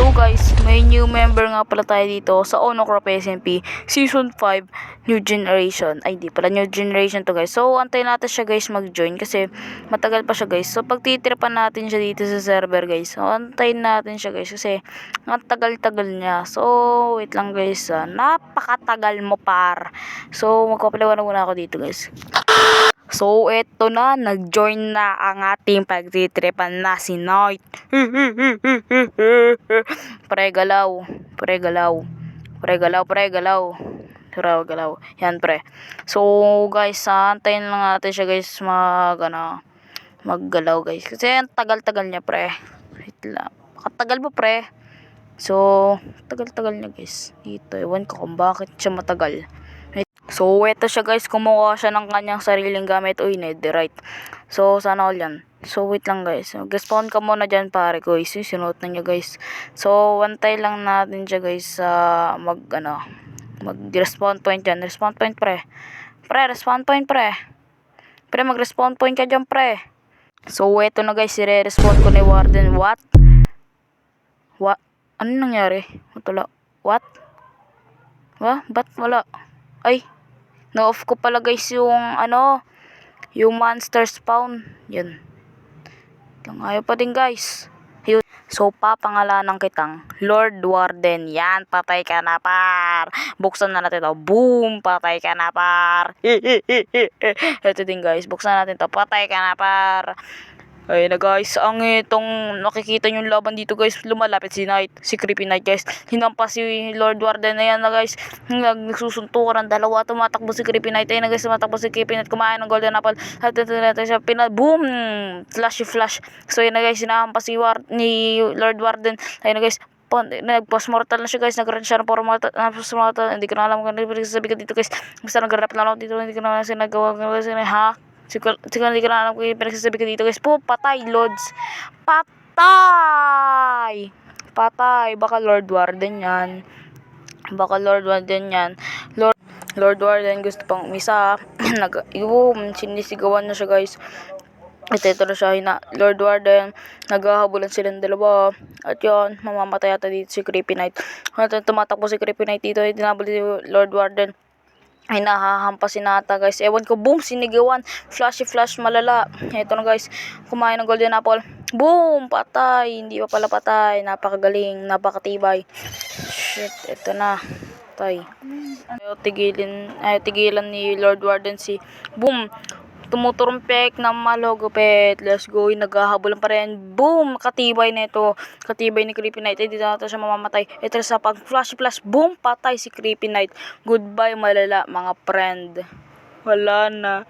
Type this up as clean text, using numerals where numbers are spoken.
So guys, may new member nga pala tayo dito sa Onocrop SMP Season 5 New Generation. Ay di pala New Generation to guys. So antayin natin siya guys mag-join kasi matagal pa siya guys. So pagtitripan natin siya dito sa server guys. So antayin natin siya guys kasi ang tagal-tagal niya. So wait lang guys. Napakatagal mo par. So magpapaliwanag muna ako dito guys. So, eto na, nag-join na ang ating pagtitripan na si Knight. Pre-galaw. Yan, pre. So, guys, antayin lang natin siya, guys, maggalaw, guys. Kasi ang tagal-tagal niya, pre. Wait lang. Makatagal ba, pre? So, tagal-tagal niya, guys. Dito, ewan ko kung bakit siya matagal. So, eto siya guys, kumuha siya ng kanyang sariling gamit. Uy, netherite. So, sana all yan. So, wait lang guys. Mag-respawn ka muna dyan pare ko. Sinuot na niya guys. So, antay lang natin siya guys mag-respawn point dyan. Respawn point pre. Respawn point pre. Pre, mag-respawn point ka dyan pre. So, eto na guys, i-respawn ko ni Warden. What? Ano nangyari? What? Ba't wala? Ay, na-off ko pala guys yung yung monster spawn. Yan. Ayaw pa din guys. Ayun. So, papangalanan kitang Lord Warden. Yan, patay ka na par. Buksan na natin to. Boom, patay ka na par. Ito din guys, buksan natin to. Patay ka na par. Ayun na guys, ang itong nakikita nyo laban dito guys, lumalapit si Knight, si Creepy Knight guys. Hinampas si Lord Warden na yan na guys, nagsusuntukan ng dalawa, tumatakbo si Creepy Knight. Ayun na guys, tumatakbo si Creepy Knight, kumain ng golden apple, at ito siya, boom, flash. So yun na guys, hinahampas ni Lord Warden. Ayun na guys, nag-post-mortal na siya guys, nag-run siya ng post-mortal, hindi ko na alam kung ano sabi ko dito guys, basta nag-rap lang ako dito, hindi ko na alam sinagawa, ha? Siguro hindi ko na alam kung yung pinagsasabi ko dito guys. Patay, Lods. Patay. Baka Lord Warden yan. Lord Warden gusto pang umisa. Sinisigawan na siya guys. At ito na siya, Lord Warden, naghahabulan silang dalawa. At yun, mamamatay ata dito si Creepy Knight. At tumatakbo si Creepy Knight dito, tinabol si Lord Warden. Ay nahahampasin nata guys. Ewan ko, boom, sinigawan. Flash malala. Ito na guys, kumain ng golden apple. Boom, patay. Hindi pa pala patay. Napakagaling, napakatibay. Shit, ito na. Patay. Tigilan ni Lord Warden si boom. Tumuturumpek na malogopet. Let's go. Naghahabulan pa rin. Boom! Katibay na ito. Katibay ni Creepy Knight. Dito na ito siya mamamatay. Ito sa pag flash. Boom! Patay si Creepy Knight. Goodbye malala mga friend. Wala na.